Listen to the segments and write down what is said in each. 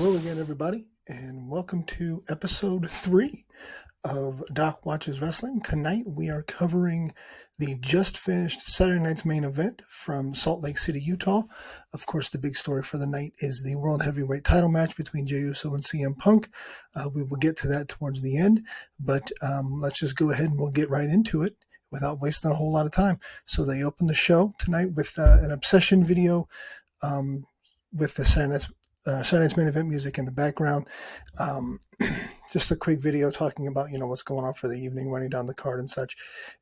Hello again, everybody, and welcome to episode 3 of Doc Watches Wrestling. Tonight we are covering the just finished Saturday night's main event from Salt Lake City, Utah. Of course, the big story for the night is the World Heavyweight title match between Jey Uso and CM Punk. We will get to that towards the end, but let's just go ahead and we'll get right into it without wasting a whole lot of time. So they open the show tonight with an Obsession video with the Saturday night's main event music in the background. Just a quick video talking about, what's going on for the evening, running down the card and such.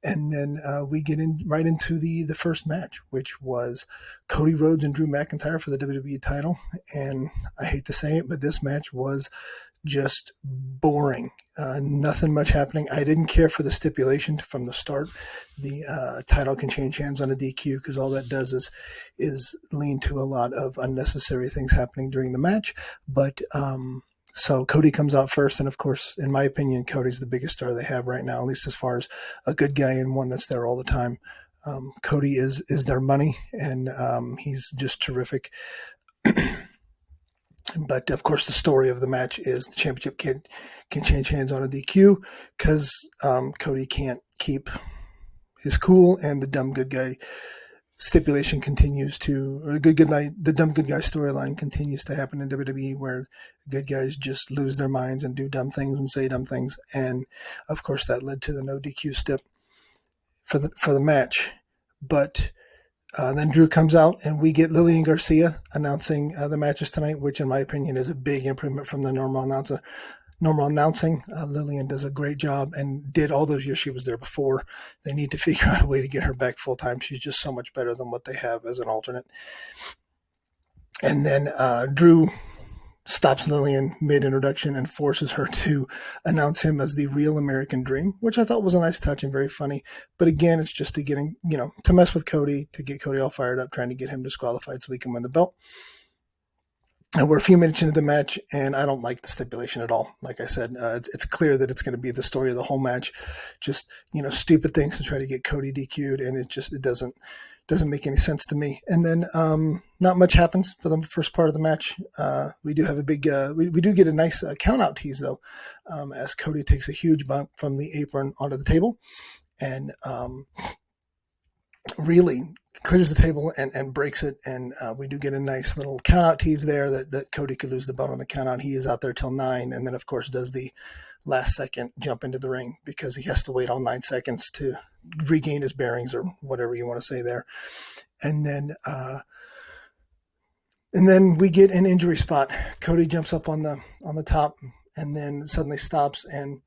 And then we get right into the first match, which was Cody Rhodes and Drew McIntyre for the WWE title. And I hate to say it, but this match was just boring. Nothing much happening. I didn't care for the stipulation from the start. The title can change hands on a DQ because all that does is lead to a lot of unnecessary things happening during the match. But so Cody comes out first, and of course, in my opinion, Cody's the biggest star they have right now, at least as far as a good guy and one that's there all the time. Cody is their money, and he's just terrific. But of course, the story of the match is the championship can change hands on a DQ because Cody can't keep his cool, and the dumb good guy stipulation continues to, or the dumb good guy storyline continues to happen in WWE, where good guys just lose their minds and do dumb things and say dumb things, and of course that led to the no DQ stip for the match. But then Drew comes out, and we get Lillian Garcia announcing the matches tonight, which in my opinion is a big improvement from the normal announcing. Lillian does a great job and did all those years she was there before. They need to figure out a way to get her back full time. She's just so much better than what they have as an alternate. And then Drew stops Lillian mid-introduction and forces her to announce him as the real American Dream, which I thought was a nice touch and very funny. But again, it's just to mess with Cody, to get Cody all fired up, trying to get him disqualified so he can win the belt. And we're a few minutes into the match, and I don't like the stipulation at all. Like I said, it's clear that it's going to be the story of the whole match. Just, stupid things to try to get Cody DQ'd, and it doesn't make any sense to me. And then not much happens for the first part of the match. We do have a big we do get a nice count-out tease, though, as Cody takes a huge bump from the apron onto the table and really clears the table and breaks it. And we do get a nice little count-out tease there that Cody could lose the belt on the count-out. He is out there till 9, and then, of course, does the last second jump into the ring because he has to wait all 9 seconds to regain his bearings, or whatever you want to say there. And then we get an injury spot. Cody jumps up on the top and then suddenly stops and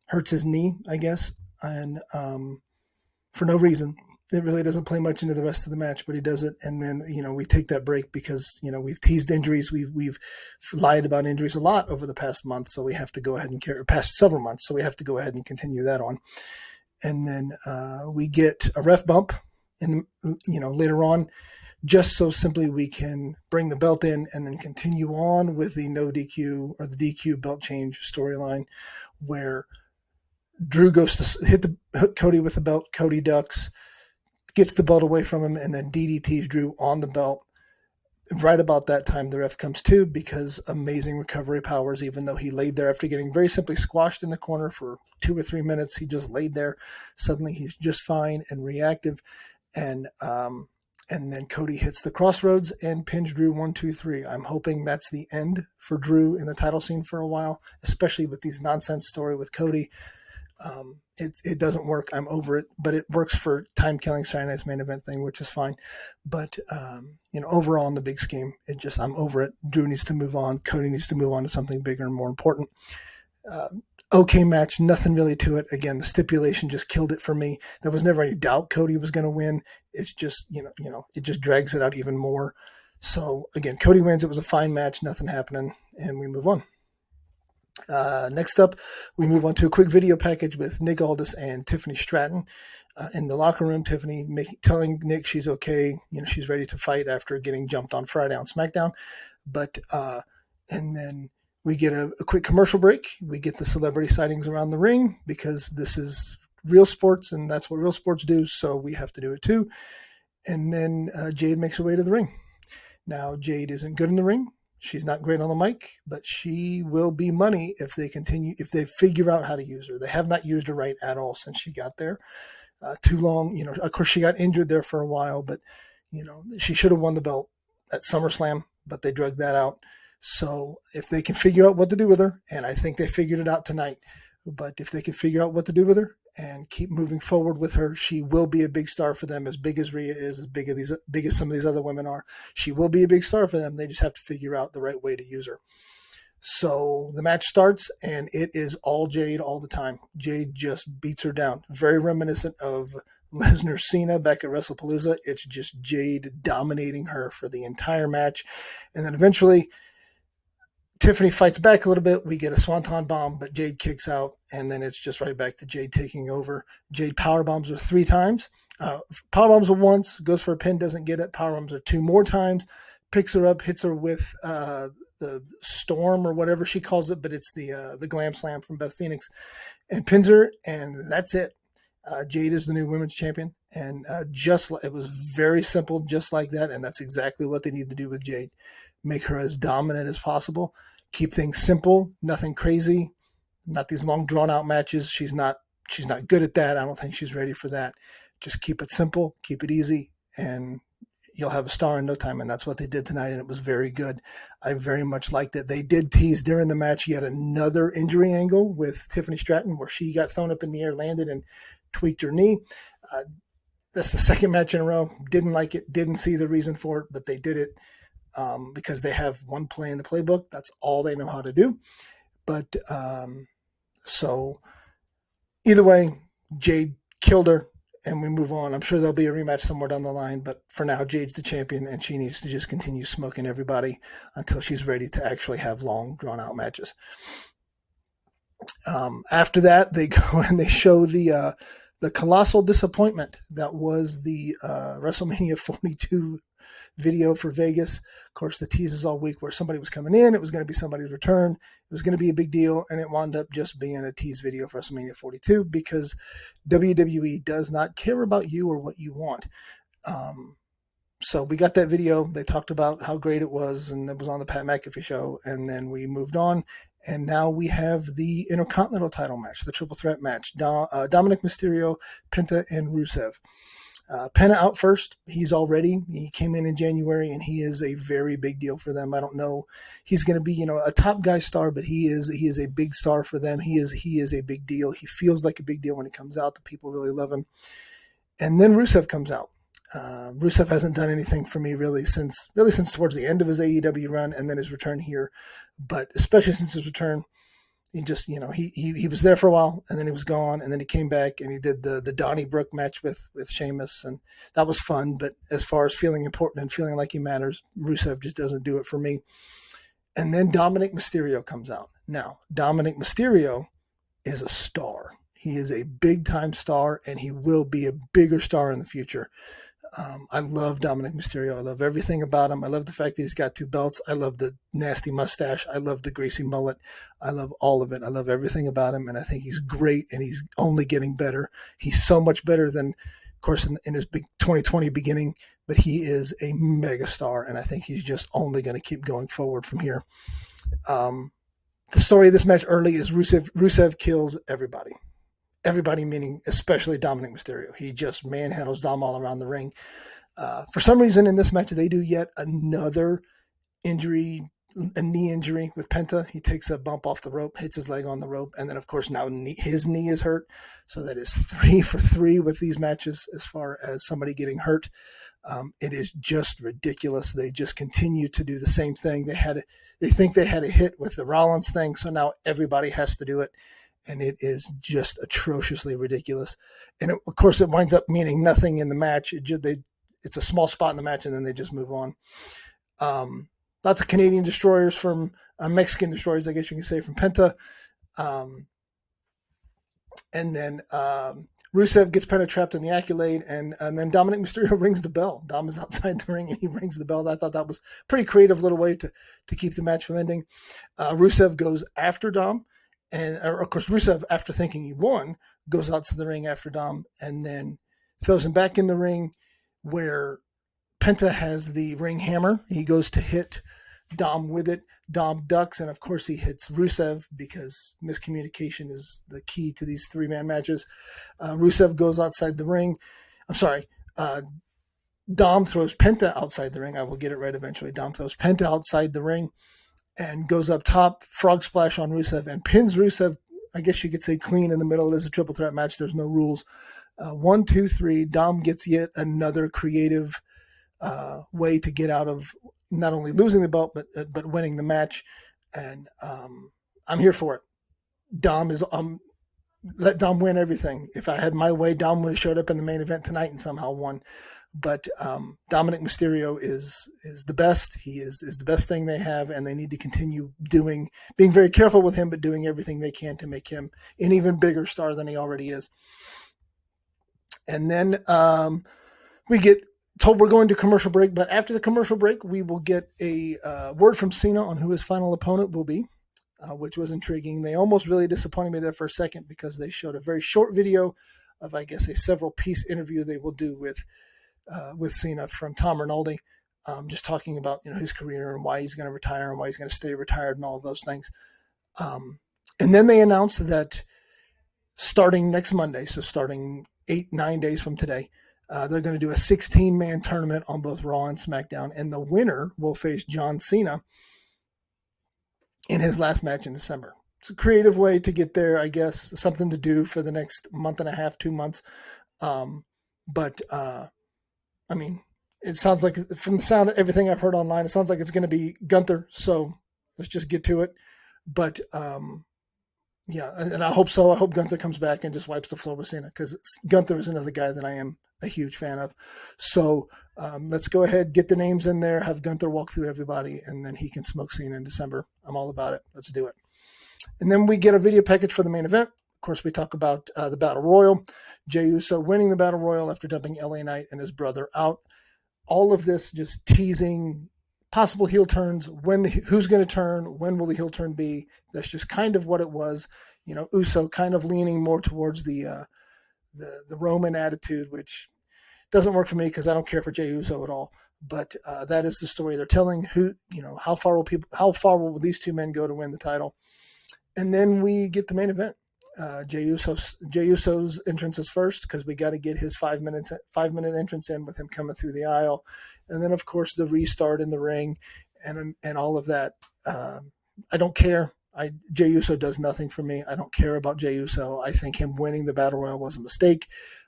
hurts his knee, I guess, and for no reason. It really doesn't play much into the rest of the match, but he does it. And then, we take that break because, we've teased injuries. We've lied about injuries a lot over the past month. So we have to go ahead and past several months. So we have to go ahead and continue that on. And then we get a ref bump later on, just so simply we can bring the belt in and then continue on with the no DQ or the DQ belt change storyline, where Drew goes to hit Cody with the belt. Cody ducks, gets the belt away from him, and then DDTs Drew on the belt. Right about that time, the ref comes to, because amazing recovery powers, even though he laid there after getting very simply squashed in the corner for 2 or 3 minutes. He just laid there. Suddenly he's just fine and reactive. And then Cody hits the crossroads and pins Drew 1, 2, 3. I'm hoping that's the end for Drew in the title scene for a while, especially with these nonsense story with Cody. It doesn't work. I'm over it, but it works for time-killing Saturday night's main event thing, which is fine. But, overall in the big scheme, I'm over it. Drew needs to move on. Cody needs to move on to something bigger and more important. Okay match, nothing really to it. Again, the stipulation just killed it for me. There was never any doubt Cody was going to win. It's just, it just drags it out even more. So again, Cody wins. It was a fine match, nothing happening, and we move on. Next up, we move on to a quick video package with Nick Aldis and Tiffany Stratton in the locker room. Tiffany telling Nick she's okay. She's ready to fight after getting jumped on Friday on SmackDown. But and then we get a quick commercial break. We get the celebrity sightings around the ring because this is real sports and that's what real sports do. So we have to do it too. And then Jade makes her way to the ring. Now, Jade isn't good in the ring. She's not great on the mic, but she will be money if they figure out how to use her. They have not used her right at all since she got there. Too long, of course she got injured there for a while, but she should have won the belt at SummerSlam, but they dragged that out. So if they can figure out what to do with her, and I think they figured it out tonight, but if they can figure out what to do with her and keep moving forward with her, she will be a big star for them, as big as Rhea is, as big as some of these other women are. She will be a big star for them. They just have to figure out the right way to use her. So the match starts, and it is all Jade all the time. Jade just beats her down. Very reminiscent of Lesnar Cena back at WrestlePalooza. It's just Jade dominating her for the entire match. And then eventually Tiffany fights back a little bit. We get a swanton bomb, but Jade kicks out, and then it's just right back to Jade taking over. Jade power bombs her 3 times. Power bombs her once, goes for a pin, doesn't get it. Power bombs her 2 more times, picks her up, hits her with the storm or whatever she calls it, but it's the glam slam from Beth Phoenix, and pins her, and that's it. Jade is the new women's champion, and it was very simple, just like that, and that's exactly what they need to do with Jade. Make her as dominant as possible. Keep things simple, nothing crazy, not these long drawn out matches. She's not good at that. I don't think she's ready for that. Just keep it simple, keep it easy, and you'll have a star in no time. And that's what they did tonight, and it was very good. I very much liked it. They did tease during the match yet another injury angle with Tiffany Stratton, where she got thrown up in the air, landed, and tweaked her knee. That's the second match in a row. Didn't like it, didn't see the reason for it, but they did it because they have one play in the playbook. That's all they know how to do. But so either way, Jade killed her, and we move on. I'm sure there'll be a rematch somewhere down the line, but for now, Jade's the champion, and she needs to just continue smoking everybody until she's ready to actually have long, drawn-out matches. After that, they go and they show the colossal disappointment that was the WrestleMania 42 video for Vegas. Of course, the teases all week where somebody was coming in, it was going to be somebody's return, it was going to be a big deal, and it wound up just being a tease video for WrestleMania 42 because WWE does not care about you or what you want. So we got that video. They talked about how great it was, and it was on the Pat McAfee show, and then we moved on, and now we have the Intercontinental title match, the triple threat match. Dominic Mysterio, Penta, and Rusev. Penta out first. He came in January, and he is a very big deal for them. I don't know. He's going to be, a top guy star, but he is a big star for them. He is a big deal. He feels like a big deal when he comes out. The people really love him. And then Rusev comes out. Rusev hasn't done anything for me really since towards the end of his AEW run, and then his return here. But especially since his return, he just, he was there for a while, and then he was gone, and then he came back, and he did the Donnybrook match with Sheamus, and that was fun. But as far as feeling important and feeling like he matters, Rusev just doesn't do it for me. And then Dominic Mysterio comes out. Now, Dominic Mysterio is a star. He is a big-time star, and he will be a bigger star in the future. I love Dominic Mysterio. I love everything about him. I love the fact that he's got 2 belts. I love the nasty mustache. I love the greasy mullet. I love all of it. I love everything about him, and I think he's great, and he's only getting better. He's so much better than, of course, in his big 2020 beginning, but he is a mega star, and I think he's just only going to keep going forward from here. The story of this match early is Rusev kills everybody. Everybody, meaning especially Dominic Mysterio. He just manhandles Dom all around the ring. For some reason in this match, they do yet another injury, a knee injury with Penta. He takes a bump off the rope, hits his leg on the rope, and then, of course, now his knee is hurt. So that is 3 for 3 with these matches as far as somebody getting hurt. It is just ridiculous. They just continue to do the same thing. They think they had a hit with the Rollins thing, so now everybody has to do it. And it is just atrociously ridiculous. And of course, it winds up meaning nothing in the match. It's a small spot in the match, and then they just move on. Lots of Canadian destroyers from Mexican destroyers, I guess you can say, from Penta. And then Rusev gets Penta trapped in the Accolade, and then Dominic Mysterio rings the bell. Dom is outside the ring, and he rings the bell. I thought that was a pretty creative little way to keep the match from ending. Rusev goes after Dom. And of course, Rusev, after thinking he won, goes out to the ring after Dom and then throws him back in the ring where Penta has the ring hammer. He goes to hit Dom with it. Dom ducks, and of course he hits Rusev because miscommunication is the key to these 3-man matches. Rusev goes outside the ring. I'm sorry. Dom throws Penta outside the ring. I will get it right eventually. Dom throws Penta outside the ring and goes up top, frog splash on Rusev, and pins Rusev, I guess you could say clean in the middle. It is a triple threat match. There's no rules. 1, 2, 3. Dom gets yet another creative way to get out of not only losing the belt, but winning the match. And I'm here for it. Dom is let Dom win everything. If I had my way, Dom would have showed up in the main event tonight and somehow won. But Dominic Mysterio is the best. He is the best thing they have, and they need to continue being very careful with him, but doing everything they can to make him an even bigger star than he already is. And then we get told we're going to commercial break, but after the commercial break, we will get a word from Cena on who his final opponent will be, which was intriguing. They almost really disappointed me there for a second because they showed a very short video of, I guess, a several-piece interview they will do with Cena from Tom Rinaldi, just talking about his career and why he's going to retire and why he's going to stay retired and all of those things. And then they announced that starting next Monday, so starting 8-9 days from today, they're going to do a 16-man tournament on both Raw and SmackDown, and the winner will face John Cena in his last match in December. It's a creative way to get there, I guess, something to do for the next month and a half, 2 months. I mean, it sounds like, from the sound of everything I've heard online, it sounds like it's going to be Gunther. So let's just get to it. But yeah, and I hope so. I hope Gunther comes back and just wipes the floor with Cena, because Gunther is another guy that I am a huge fan of. So let's go ahead, get the names in there, have Gunther walk through everybody, and then he can smoke Cena in December. I'm all about it. Let's do it. And then we get a video package for the main event. Of course, we talk about the Battle Royal. Jey Uso winning the Battle Royal after dumping LA Knight and his brother out. All of this just teasing possible heel turns, who's going to turn, when will the heel turn be. That's just kind of what it was. Uso kind of leaning more towards the Roman attitude, which doesn't work for me because I don't care for Jey Uso at all. But that is the story they're telling. How far will these two men go to win the title? And then we get the main event. Jey Uso's entrance is first, because we got to get his 5-minute entrance in with him coming through the aisle, and then of course the restart in the ring, and all of that. I don't care. Jey Uso does nothing for me. I don't care about Jey Uso. I think him winning the Battle Royal was a mistake.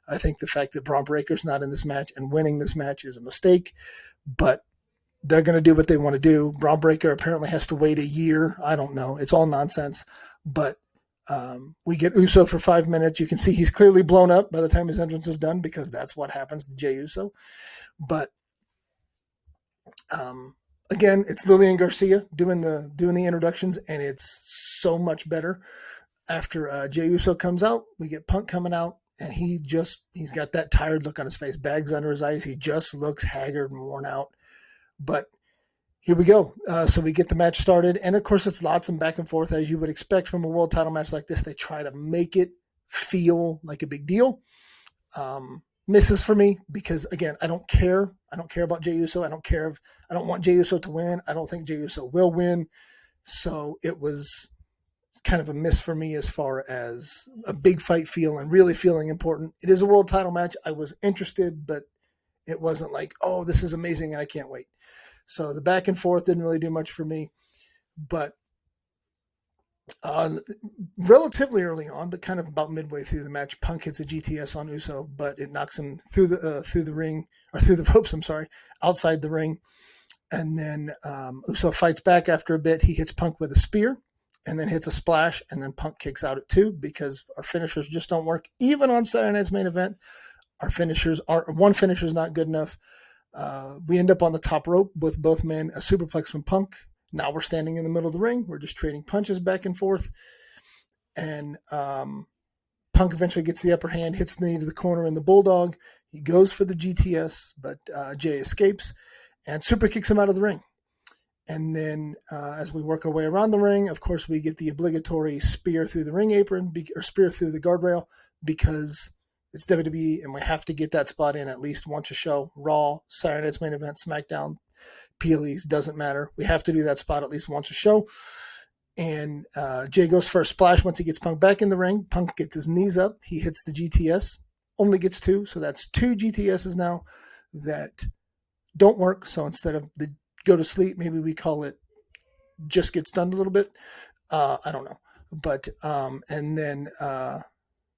I think the fact that Braun Breaker's not in this match and winning this match is a mistake. But they're going to do what they want to do. Braun Breaker apparently has to wait a year. I don't know. It's all nonsense. But we get Uso for 5 minutes. You can see he's clearly blown up by the time his entrance is done, because that's what happens to Jey Uso. But again, it's Lillian Garcia doing the introductions, and it's so much better. After Jey Uso comes out, we get Punk coming out, and he's got that tired look on his face, bags under his eyes. He just looks haggard and worn out. But here we go. So we get the match started. And, of course, it's lots of back and forth, as you would expect from a world title match like this. They try to make it feel like a big deal. Misses for me because, again, I don't care. I don't care about Jey Uso. I don't want Jey Uso to win. I don't think Jey Uso will win. So it was kind of a miss for me as far as a big fight feel and really feeling important. It is a world title match. I was interested, but it wasn't like, oh, this is amazing and I can't wait. So the back and forth didn't really do much for me, but relatively early on, but kind of about midway through the match, Punk hits a GTS on Uso, but it knocks him through the ring, or through the ropes, outside the ring. And then Uso fights back after a bit. He hits Punk with a spear and then hits a splash, and then Punk kicks out at 2 because our finishers just don't work. Even on Saturday night's main event, one finisher is not good enough. We end up on the top rope with both men, a superplex from Punk. Now we're standing in the middle of the ring. We're just trading punches back and forth. And Punk eventually gets the upper hand, hits the knee to the corner in the Bulldog. He goes for the GTS, but Jey escapes and super kicks him out of the ring. And then as we work our way around the ring, of course, we get the obligatory spear through the ring apron, or spear through the guardrail, because it's WWE and we have to get that spot in at least once a show. Raw, Saturday night's main event, SmackDown. Peelies, doesn't matter. We have to do that spot at least once a show. And Jay goes for a splash once he gets Punk back in the ring. Punk gets his knees up. He hits the GTS. Only gets 2, so that's 2 GTSs now that don't work. So instead of the go to sleep, maybe we call it just gets done a little bit. I don't know. But and then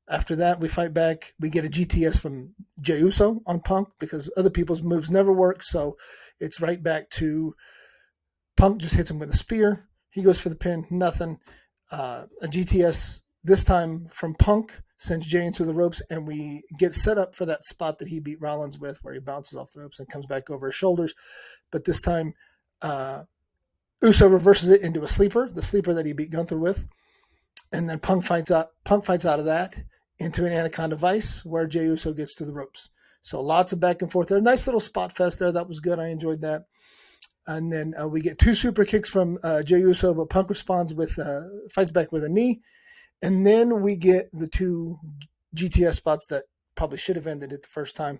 after that, we fight back. We get a GTS from Jey Uso on Punk because other people's moves never work. So it's right back to Punk just hits him with a spear. He goes for the pin, nothing. A GTS this time from Punk sends Jay into the ropes, and we get set up for that spot that he beat Rollins with where he bounces off the ropes and comes back over his shoulders. But this time, Uso reverses it into a sleeper, the sleeper that he beat Gunther with. And then Punk fights out of that into an Anaconda Vice where Jey Uso gets to the ropes. So lots of back and forth there. Nice little spot fest there. That was good. I enjoyed that. And then we get 2 super kicks from Jey Uso, but Punk responds with, fights back with a knee. And then we get the 2 GTS spots that probably should have ended it the first time.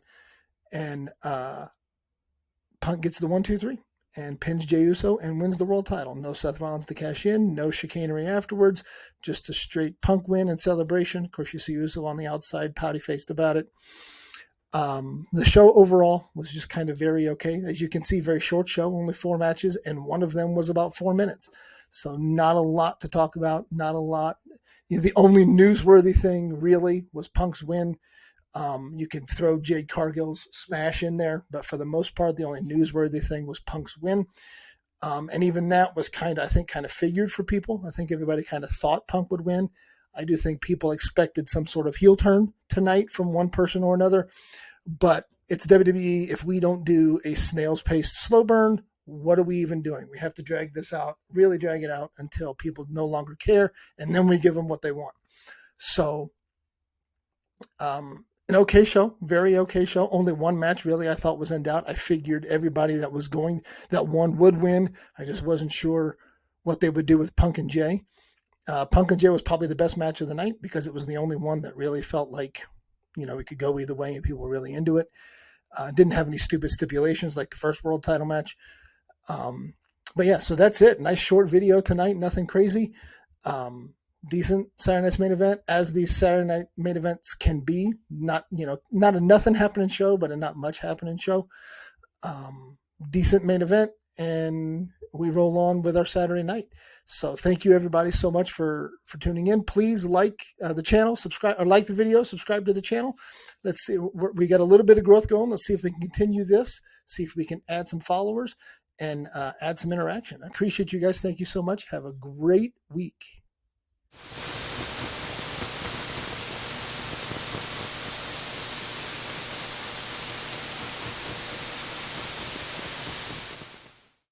And Punk gets the 1, 2, 3 and pins Jey Uso and wins the world title. No Seth Rollins to cash in, no chicanery afterwards, just a straight Punk win and celebration. Of course, you see Uso on the outside, pouty-faced about it. The show overall was just kind of very okay. As you can see, very short show, only 4 matches, and one of them was about 4 minutes. So not a lot to talk about, not a lot. The only newsworthy thing really was Punk's win. You can throw Jade Cargill's smash in there, but for the most part, the only newsworthy thing was Punk's win. And even that was kind of figured for people. I think everybody kind of thought Punk would win. I do think people expected some sort of heel turn tonight from one person or another, but it's WWE. If we don't do a snail's paced slow burn, what are we even doing? We have to drag this out, really drag it out until people no longer care, and then we give them what they want. So, an okay show, very okay show. Only one match really I thought was in doubt. I figured everybody that won would win. I just wasn't sure what they would do with Punk and Jay. Punk and Jay was probably the best match of the night because it was the only one that really felt like, it could go either way and people were really into it. Didn't have any stupid stipulations like the first world title match. But yeah, so that's it. Nice short video tonight. Nothing crazy. Decent Saturday night's main event, as these Saturday night main events can be. Not a nothing happening show, but a not much happening show. Decent main event, and we roll on with our Saturday night. So thank you everybody so much for tuning in. Please like the channel, subscribe, or like the video, subscribe to the channel. Let's see, we got a little bit of growth going. Let's see if we can continue this, see if we can add some followers and add some interaction. I appreciate you guys. Thank you so much. Have a great week.